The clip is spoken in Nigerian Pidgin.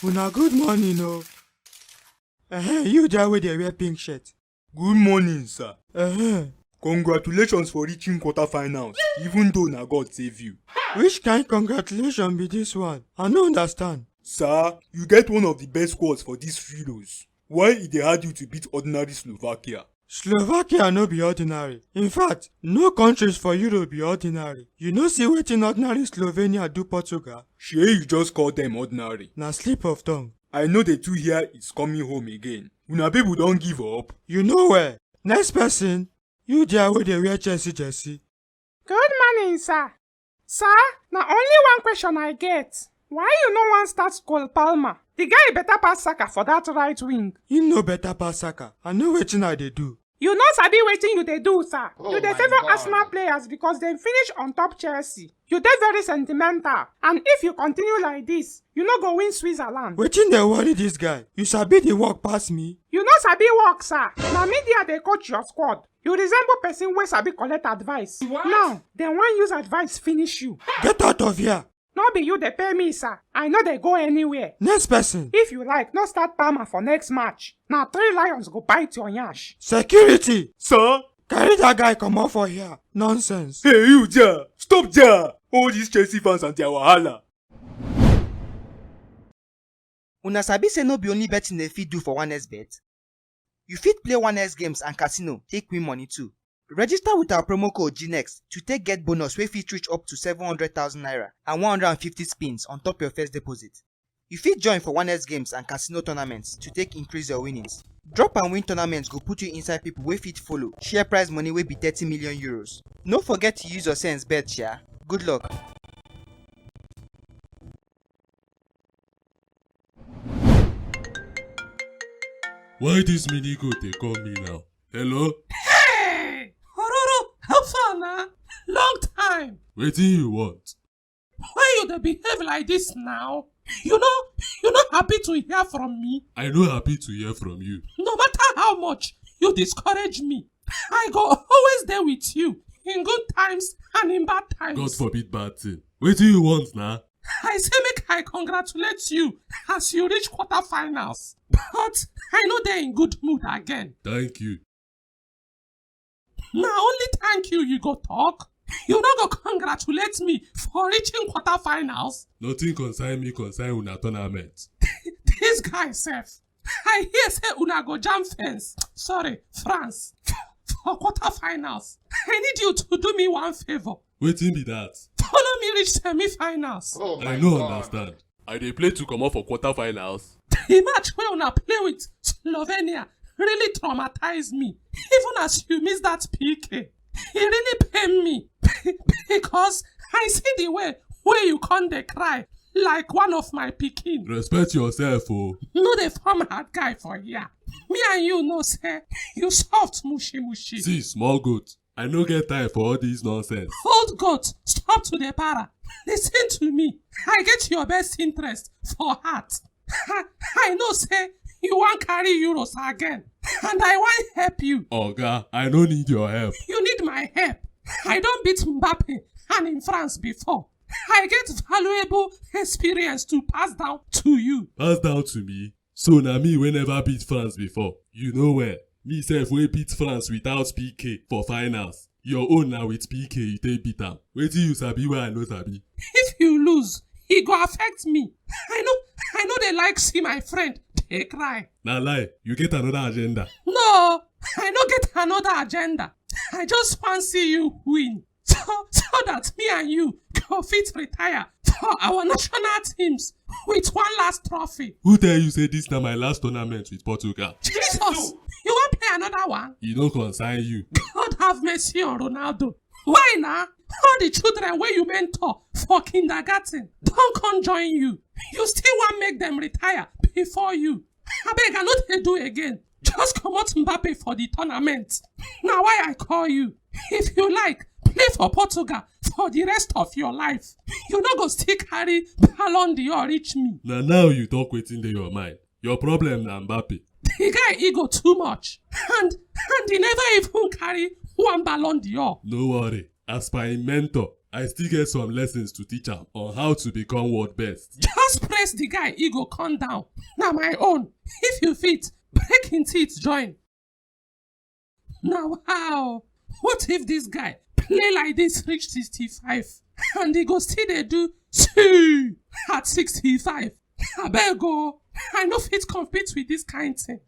Una good morning, oh. You there with the wear pink shirt. Good morning, sir. Uh-huh. Congratulations for reaching quarterfinals, even though na God save you. Which kind congratulations be this one? I no understand. Sir, you get one of the best squads for these Euros. Why e dey hard you to beat ordinary Slovakia? Slovakia no be ordinary. In fact, no countries for Europe be ordinary. You know see wetin ordinary Slovenia do Portugal? Shey you just call them ordinary. Na slip of tongue. I know the two here is coming home again. Una people don give up. You know where? Next person. You there wey dey wear Chelsea jersey. Good morning, sir. Sir, na only one question I get. Why you no wan start Cole Palmer? The guy better pass Saka for that right wing. He no better pass Saka. I know wetin I dey do. You no sabi wetin you dey do, sir. You dey favour God. Arsenal players because dem finish on top Chelsea. You dey very sentimental. And if you continue like this, you no go win Switzerland. Wetin dey worry dis guy? You sabi the work pass me? You no sabi work, sir. Na media dey coach your squad. You resemble person wey sabi collect advice. What? Now, dem wan use advice finish you. Get out of here. No be you dey pay me, sir. I no dey go anywhere. Next person. If you like, no start Palmer for next match. Na 3 lions go bite your nyash. Security. Sir? Carry that guy comot for here. Nonsense. Hey you there! Stop there! All these Chelsea fans and their wahala. Una sabi say no be only betting dey fit do for 1xbet? You fit play 1x games and casino take win money too. Register with our promo code GNEXT to take get bonus wey fit reach up to 700,000 naira and 150 spins on top your first deposit. You fit join for 1x games and casino tournaments to take increase your winnings. Drop and win tournaments go put you inside people wey fit follow share prize money wey be 30 million euros. No forget to use your sense bet, sha. Good luck. Why this mini goat dey call me now? Hello? Hey! Ororo, how far na? Long time. Wetin you want? Why you dey behave like this now? You no happy to hear from me? I no happy to hear from you. No matter how much you discourage me, I go always there with you in good times and in bad times. God forbid bad thing. Wetin you want na? I say make I congratulate you as you reach quarterfinals. But I know they're in good mood again. Thank you. Na only thank you go talk. You no go congratulate me for reaching quarterfinals. Nothing concern me concern una tournament. This guy sef. I hear say una go jam fence. Sorry, France. For quarterfinals. I need you to do me one favor. Wetin be that? Follow me reach semi-finals. I no understand. I dey play to comot for quarterfinals. The match wey una play with Slovenia really traumatized me. Even as you miss that PK, e really pain me. Because I see the way you come dey cry like one of my pikin. Respect yourself o. No dey form hard guy for here. Me and you know say you soft mushy. See small goat, I no get time for all this nonsense. Old goat, stop to the para. Listen to me. I get your best interest for heart. I know say you wan carry euros again. And I wan help you. Oga, I no need your help. You need my help. I don beat Mbappe and in France before. I get valuable experience to pass down to you. Pass down to me? So na me wey never beat France before. You know where? Me sef wey beat France without PK for finals. Your own na with PK you take beat am. Wetin you sabi wey I no sabi? If you lose, e go affect me. I know dey like see my friend dey cry. Na lie, you get another agenda. No, I no get another agenda. I just wan see you win. So that me and you go fit retire for our national teams with one last trophy. Who tell you say this na my last tournament with Portugal? Jesus! You wan play another one? E no concern you. God have mercy on Ronaldo. Why na? All the children wey you mentor for kindergarten don come join you. You still wan make them retire before you. Abeg, I no dey do again. Just comot Mbappe for the tournament. Na why I call you. If you like, play for Portugal for the rest of your life. You no go still carry Ballon d'Or reach me. Na now you talk wetin dey your mind. Your problem na Mbappe. The guy ego too much. And he never even carry one Ballon d'Or. No worry. As per him mentor, I still get some lessons to teach am on how to become world best. Just press the guy, he go come down. Na my own. If you fit, break him teeth join. Now how? What if this guy play like this reach 65 and he go still dey do 2 at 65? Abeg o, I no fit compete with this kind thing.